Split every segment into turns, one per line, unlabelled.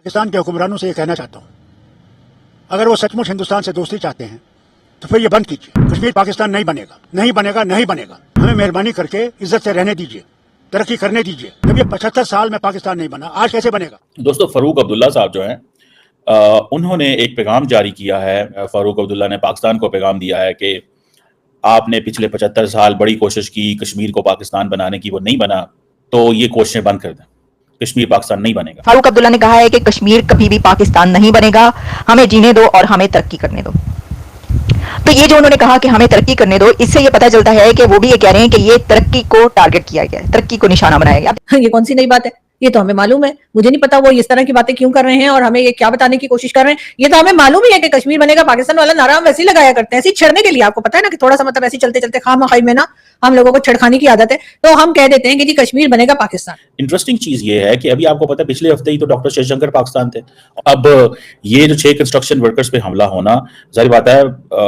पाकिस्तान के हुक्मरानों से ये कहना चाहता हूँ, अगर वो सचमुच हिंदुस्तान से दोस्ती चाहते हैं तो फिर ये बंद कीजिए। कश्मीर पाकिस्तान नहीं बनेगा, नहीं बनेगा, नहीं बनेगा। हमें मेहरबानी करके इज्जत से रहने दीजिए, तरक्की करने दीजिए। जब ये 75 साल में पाकिस्तान नहीं बना, आज कैसे बनेगा?
दोस्तों, फारूक अब्दुल्ला साहब जो हैं, उन्होंने एक पैगाम जारी किया है। फारूक अब्दुल्ला ने पाकिस्तान को पैगाम दिया है कि आपने पिछले 75 साल बड़ी कोशिश की कश्मीर को पाकिस्तान बनाने की, वो नहीं बना, तो ये कोशिशें बंद कर दें। कश्मीर पाकिस्तान नहीं बनेगा।
फारूक अब्दुल्ला ने कहा है कि कश्मीर कभी भी पाकिस्तान नहीं बनेगा, हमें जीने दो और हमें तरक्की करने दो। तो ये जो उन्होंने कहा कि हमें तरक्की करने दो, इससे ये पता चलता है कि वो भी ये कह रहे हैं कि ये तरक्की को टारगेट किया गया है, तरक्की को निशाना बनाया गया।
ये कौन सी नई बात है? ये तो हमें मालूम है। मुझे नहीं पता वो इस तरह की बातें क्यों कर रहे हैं और हमें ये क्या बताने की कोशिश कर रहे हैं। ये तो हमें मालूम ही है कि कश्मीर बनेगा पाकिस्तान वाला नारा हम वैसे ही लगाया करते हैं, ऐसे छेड़ने के लिए। आपको पता है ना कि थोड़ा सा मतलब ऐसे चलते चलते खामखाई में ना हम लोगों को छेड़खानी की आदत है, तो हम कह देते हैं कि जी कश्मीर बनेगा पाकिस्तान।
इंटरेस्टिंग चीज ये है कि अभी आपको पता है पिछले हफ्ते ही तो डॉक्टर जयशंकर पाकिस्तान थे। अब ये जो 6 कंस्ट्रक्शन वर्कर्स पे हमला होना, जाहिर बात है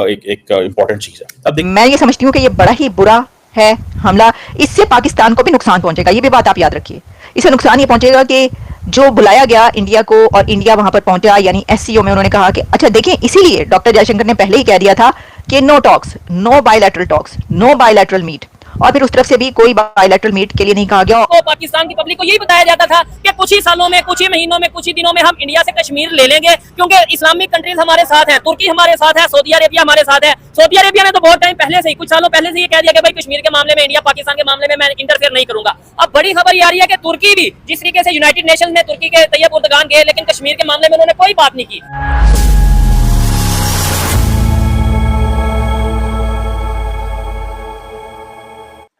एक इंपॉर्टेंट चीज है। अब
मैं ये समझती हूँ कि ये बड़ा ही बुरा है हमला, इससे पाकिस्तान को भी नुकसान पहुंचेगा। ये भी बात आप याद रखिए। इससे नुकसान ये पहुंचेगा कि जो बुलाया गया इंडिया को और इंडिया वहां पर पहुंचा, यानी एससीओ में उन्होंने कहा कि अच्छा देखें, इसीलिए डॉक्टर जयशंकर ने पहले ही कह दिया था कि no talks, no bilateral talks, no bilateral meet, और फिर उस तरफ से भी कोई बायलैटरल मीट के लिए नहीं कहा गया।
तो पाकिस्तान की पब्लिक को यही बताया जाता था कि कुछ ही सालों में, कुछ ही महीनों में, कुछ ही दिनों में हम इंडिया से कश्मीर ले लेंगे, क्योंकि इस्लामिक कंट्रीज हमारे साथ है, तुर्की हमारे साथ है, सऊदी अरेबिया हमारे साथ है। सऊदी अरेबिया ने तो बहुत टाइम पहले से ही, कुछ सालों पहले से ये कह दिया कि भाई कश्मीर के मामले में, इंडिया पाकिस्तान के मामले में मैं इंटरफेयर नहीं करूंगा। अब बड़ी खबर ये आ रही है कि तुर्की भी, जिस तरीके से यूनाइटेड नेशंस ने तुर्की के तैयब उर्दगान गए, लेकिन कश्मीर के मामले में उन्होंने कोई बात नहीं की।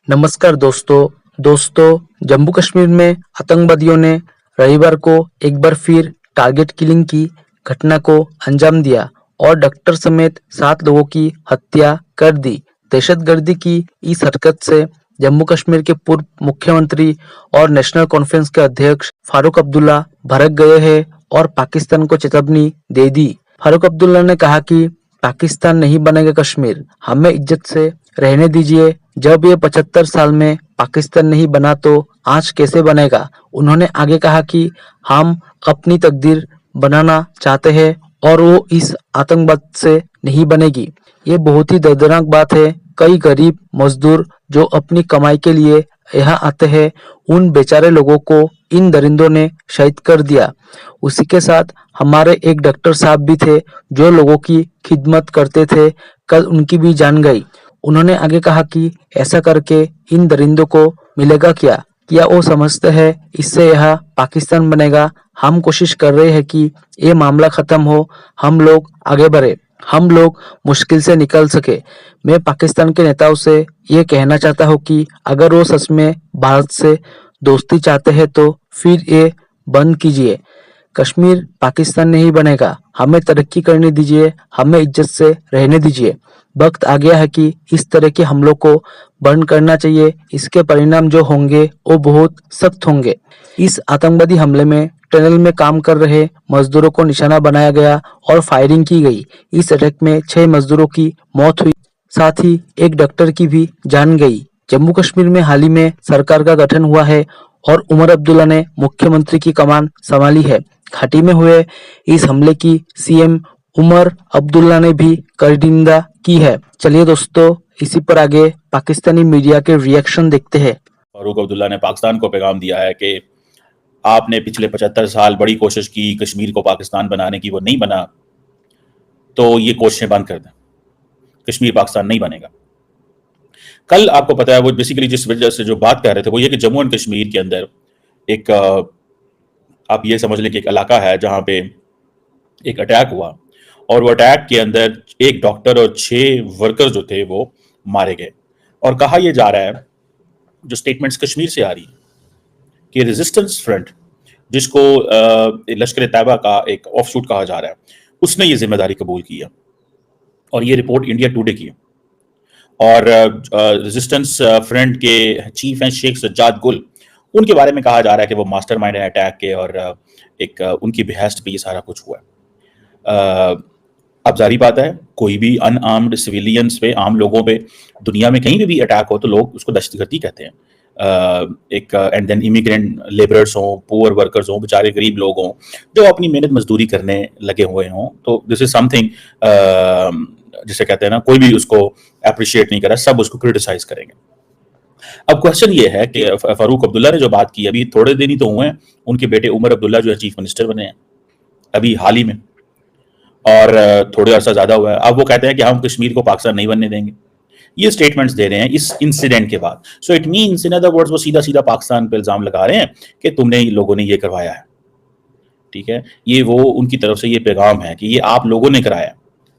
नमस्कार दोस्तों, जम्मू कश्मीर में आतंकवादियों ने रविवार को एक बार फिर टारगेट किलिंग की घटना को अंजाम दिया और डॉक्टर समेत 7 लोगों की हत्या कर दी। दहशतगर्दी की इस हरकत से जम्मू कश्मीर के पूर्व मुख्यमंत्री और नेशनल कॉन्फ्रेंस के अध्यक्ष फारूक अब्दुल्ला भड़क गए हैं और पाकिस्तान को चेतावनी दे दी। फारूक अब्दुल्ला ने कहा कि पाकिस्तान नहीं बनेगा कश्मीर, हमें इज्जत से रहने दीजिए। जब ये 75 साल में पाकिस्तान नहीं बना तो आज कैसे बनेगा? उन्होंने आगे कहा कि हम अपनी तकदीर बनाना चाहते हैं और वो इस आतंकवाद से नहीं बनेगी। ये बहुत ही दर्दनाक बात है। कई गरीब मजदूर जो अपनी कमाई के लिए यहाँ आते हैं, उन बेचारे लोगों को इन दरिंदों ने शहीद कर दिया। उसी के साथ हमारे एक डॉक्टर साहब भी थे जो लोगों की खिदमत करते थे, कल उनकी भी जान गई। उन्होंने आगे कहा कि ऐसा करके इन दरिंदों को मिलेगा क्या वो समझते हैं इससे यह पाकिस्तान बनेगा? हम कोशिश कर रहे हैं कि ये मामला खत्म हो, हम लोग आगे बढ़े, हम लोग मुश्किल से निकल सके। मैं पाकिस्तान के नेताओं से ये कहना चाहता हूँ कि अगर वो सच में भारत से दोस्ती चाहते हैं तो फिर ये बंद कीजिए। कश्मीर पाकिस्तान नहीं बनेगा, हमें तरक्की करने दीजिए, हमें इज्जत से रहने दीजिए। वक्त आ गया है कि इस तरह के हमलों को बंद करना चाहिए। इसके परिणाम जो होंगे वो बहुत सख्त होंगे। इस आतंकवादी हमले में टनल में काम कर रहे मजदूरों को निशाना बनाया गया और फायरिंग की गई। इस अटैक में 6 मजदूरों की मौत हुई, साथ ही एक डॉक्टर की भी जान गई। जम्मू कश्मीर में हाल ही में सरकार का गठन हुआ है और उमर अब्दुल्ला ने मुख्यमंत्री की कमान संभाली है। घाटी में हुए इस हमले की सीएम उमर अब्दुल्ला ने भी कड़ी निंदा की है। चलिए दोस्तों, इसी पर आगे पाकिस्तानी मीडिया के रिएक्शन देखते हैं।
फारूक अब्दुल्ला ने पाकिस्तान को पैगाम दिया है कि आपने पिछले 75 साल बड़ी कोशिश की कश्मीर को पाकिस्तान बनाने की, वो नहीं बना, तो ये कोशिशें बंद कर दें। कश्मीर पाकिस्तान नहीं बनेगा। कल आपको पता है वो बेसिकली जिस वजह से जो बात कर रहे थे वो ये कि जम्मू एंड कश्मीर के अंदर एक आप ये समझ लें कि एक इलाका है जहाँ पे एक अटैक हुआ और वो अटैक के अंदर एक डॉक्टर और 6 वर्कर जो थे वो मारे गए। और कहा यह जा रहा है, जो स्टेटमेंट्स कश्मीर से आ रही है, कि रेजिस्टेंस फ्रंट, जिसको लश्कर तैयबा का एक ऑफशूट कहा जा रहा है, उसने ये जिम्मेदारी कबूल की है और ये रिपोर्ट इंडिया टुडे की है। और रेजिस्टेंस फ्रंट के चीफ हैं शेख सज्जाद गुल, उनके बारे में कहा जा रहा है कि वो मास्टरमाइंड है अटैक के और एक उनकी बेहस्त पे ये सारा कुछ हुआ है। अब जारी बात है, कोई भी अनआर्म्ड सिविलियंस पे, आम लोगों पे दुनिया में कहीं भी अटैक हो तो लोग उसको दहशतगर्दी कहते हैं। एक एंड देन इमिग्रेंट लेबरर्स हों, पुअर वर्कर्स हों, बेचारे गरीब लोग हों जो अपनी मेहनत मजदूरी करने लगे हुए हों। तो दिस इज समथिंग जिसे कहते हैं ना, कोई भी उसको अप्रिशिएट नहीं करा, सब उसको क्रिटिसाइज करेंगे। अब क्वेश्चन ये है कि फारूक अब्दुल्ला ने जो बात की, अभी थोड़े दिन ही तो हुए हैं, उनके बेटे उमर अब्दुल्ला जो है चीफ मिनिस्टर बने हैं अभी हाल ही में, और थोड़े अर्सा ज्यादा हुआ है। अब वो कहते हैं कि हम कश्मीर को पाकिस्तान नहीं बनने देंगे। ये स्टेटमेंट्स दे रहे हैं इस इंसिडेंट के बाद। So it means in other words वो सीधा सीधा पाकिस्तान पे इल्जाम लगा रहे हैं कि तुमने लोगों ने ये करवाया है। ठीक है, ये वो उनकी तरफ से ये पैगाम है कि ये आप लोगों ने कराया।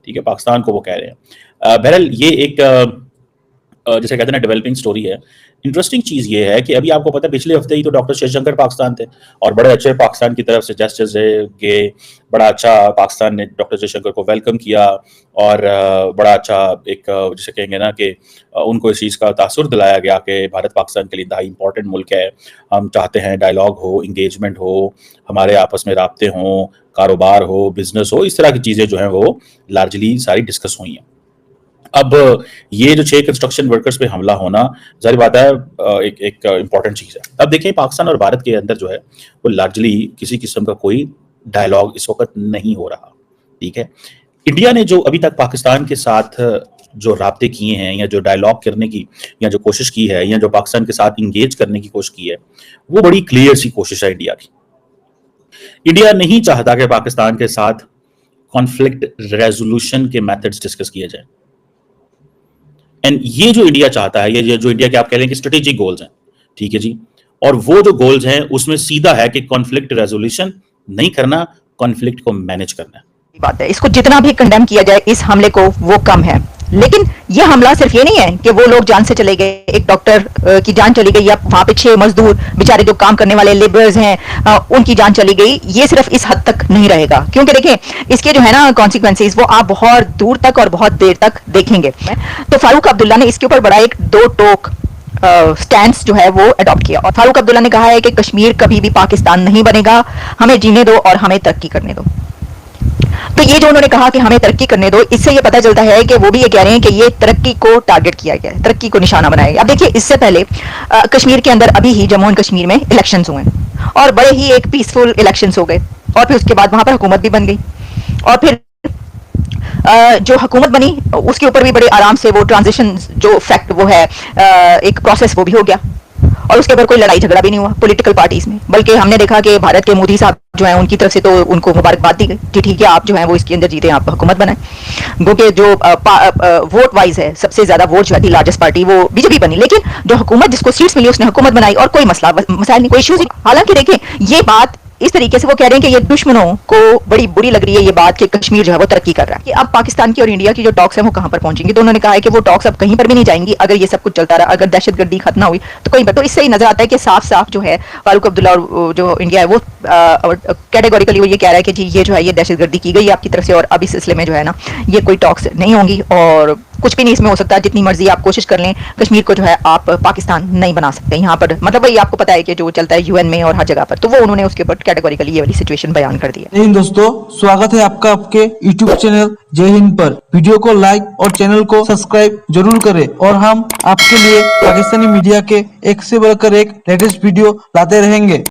ठीक है, पाकिस्तान को वो कह रहे हैं। बहरहाल ये एक जैसे कहते हैं ना डेवलपिंग स्टोरी है। इंटरेस्टिंग चीज ये है कि अभी आपको पता है पिछले हफ्ते ही तो डॉक्टर जयशंकर पाकिस्तान थे और बड़े अच्छे पाकिस्तान की तरफ से जेस्चर्स गए, बड़ा अच्छा पाकिस्तान ने डॉक्टर जयशंकर को वेलकम किया और बड़ा अच्छा एक जिसे कहेंगे ना कि उनको इस चीज़ का तासुर दिलाया गया कि भारत पाकिस्तान के लिए इंतहाई इंपॉर्टेंट मुल्क है, हम चाहते हैं डायलॉग हो, इंगेजमेंट हो, हमारे आपस में राब्ते हों, कारोबार हो, बिजनेस हो, इस तरह की चीज़ें जो हैं वो लार्जली सारी डिस्कस हुई हैं। अब ये जो 6 कंस्ट्रक्शन वर्कर्स पे हमला होना जाहिर बात है एक इम्पॉर्टेंट चीज़ है। अब देखिए पाकिस्तान और भारत के अंदर जो है वो लार्जली किसी किस्म का कोई डायलॉग इस वक्त नहीं हो रहा। ठीक है, इंडिया ने जो अभी तक पाकिस्तान के साथ जो राब्ते किए हैं या जो डायलॉग करने की या जो कोशिश की है या जो पाकिस्तान के साथ इंगेज करने की कोशिश की है वो बड़ी क्लियर सी कोशिश है इंडिया की। इंडिया नहीं चाहता कि पाकिस्तान के साथ कॉन्फ्लिक्ट रेजोल्यूशन के मेथड्स डिस्कस किए जाए। एंड ये जो इंडिया चाहता है, ये जो इंडिया के आप कह रहे हैं कि स्ट्रेटेजिक गोल्स हैं, ठीक है जी, और वो जो गोल्स हैं उसमें सीधा है कि कॉन्फ्लिक्ट रेजोल्यूशन नहीं करना, कॉन्फ्लिक्ट को मैनेज करना है।
बात है, इसको जितना भी कंडेम किया जाए इस हमले को वो कम है। लेकिन ये हमला सिर्फ ये नहीं है कि वो लोग जान से चले गए, एक डॉक्टर की जान चली गई या वहां पे 6 मजदूर बेचारे जो काम करने वाले लेबरर्स हैं उनकी जान चली गई। ये सिर्फ इस हद तक नहीं रहेगा, क्योंकि देखिए इसके जो है ना कॉन्सिक्वेंसेस वो आप बहुत दूर तक और बहुत देर तक देखेंगे। तो फारूक अब्दुल्ला ने इसके ऊपर बड़ा एक 2 टोक स्टैंड जो है वो अडॉप्ट किया और फारूक अब्दुल्ला ने कहा है कि कश्मीर कभी भी पाकिस्तान नहीं बनेगा, हमें जीने दो और हमें तरक्की करने दो। तो ये जो उन्होंने कहा कि हमें तरक्की करने दो, इससे ये पता चलता है कि वो भी ये कह रहे हैं कि ये तरक्की को टारगेट किया गया है, तरक्की को निशाना बनाया गया। अब देखिए इससे पहले कश्मीर के अंदर अभी ही जम्मू एंड कश्मीर में इलेक्शंस हुए और बड़े ही एक पीसफुल इलेक्शंस हो गए और फिर उसके बाद वहां पर हुकूमत भी बन गई और फिर जो हुकूमत बनी उसके ऊपर भी बड़े आराम से वो ट्रांजिशन जो फैक्ट वो है एक प्रोसेस वो भी हो गया और उसके ऊपर कोई लड़ाई झगड़ा भी नहीं हुआ पॉलिटिकल पार्टीज में। बल्कि हमने देखा कि भारत के मोदी साहब जो है उनकी तरफ से तो उनको मुबारकबाद दी गई कि ठीक है आप जो है वो इसके अंदर जीते, आप हुकूमत बनाए। क्योंकि जो वोट वाइज है सबसे ज्यादा वोट जो है लार्जेस्ट पार्टी वो बीजेपी बनी, लेकिन जो हुकूमत जिसको सीट्स मिली उसने हुकूमत बनाई और कोई मसाइल नहीं, कोई इश्यूज। हालांकि देखें ये बात इस तरीके से वो कह रहे हैं कि ये दुश्मनों को बड़ी बुरी लग रही है ये बात कि कश्मीर जो है वो तरक्की कर रहा है। कि अब पाकिस्तान की और इंडिया की जो टॉक्स हैं वो कहां पर पहुंचेंगी, तो उन्होंने कहा है कि वो टॉक्स अब कहीं पर भी नहीं जाएंगी अगर ये सब कुछ चलता रहा, अगर दहशतगर्दी खत्म ना हुई तो कहीं पर। तो इससे ही नजर आता है कि साफ साफ जो है फारूक अब्दुल्ला और जो इंडिया है वो कैटेगोरिकली वो ये कह रहा है कि जी ये जो है ये दहशतगर्दी की गई है आपकी तरफ से और अब इस सिलसिले में जो है ना ये कोई टॉक्स नहीं होंगी और कुछ भी नहीं इसमें हो सकता। जितनी मर्जी आप कोशिश कर लें कश्मीर को जो है आप पाकिस्तान नहीं बना सकते। यहाँ पर मतलब वही आपको पता है कि जो चलता है यूएन में और हर जगह पर, तो वो उन्होंने उसके ऊपर कैटेगोरिकली ये वाली सिचुएशन बयान कर दी है।
जय हिंद दोस्तों, स्वागत है आपका आपके यूट्यूब चैनल जय हिंद पर। वीडियो को लाइक और चैनल को सब्सक्राइब जरूर करें और हम आपके लिए पाकिस्तानी मीडिया के एक से बढ़कर एक लेटेस्ट वीडियो लाते रहेंगे।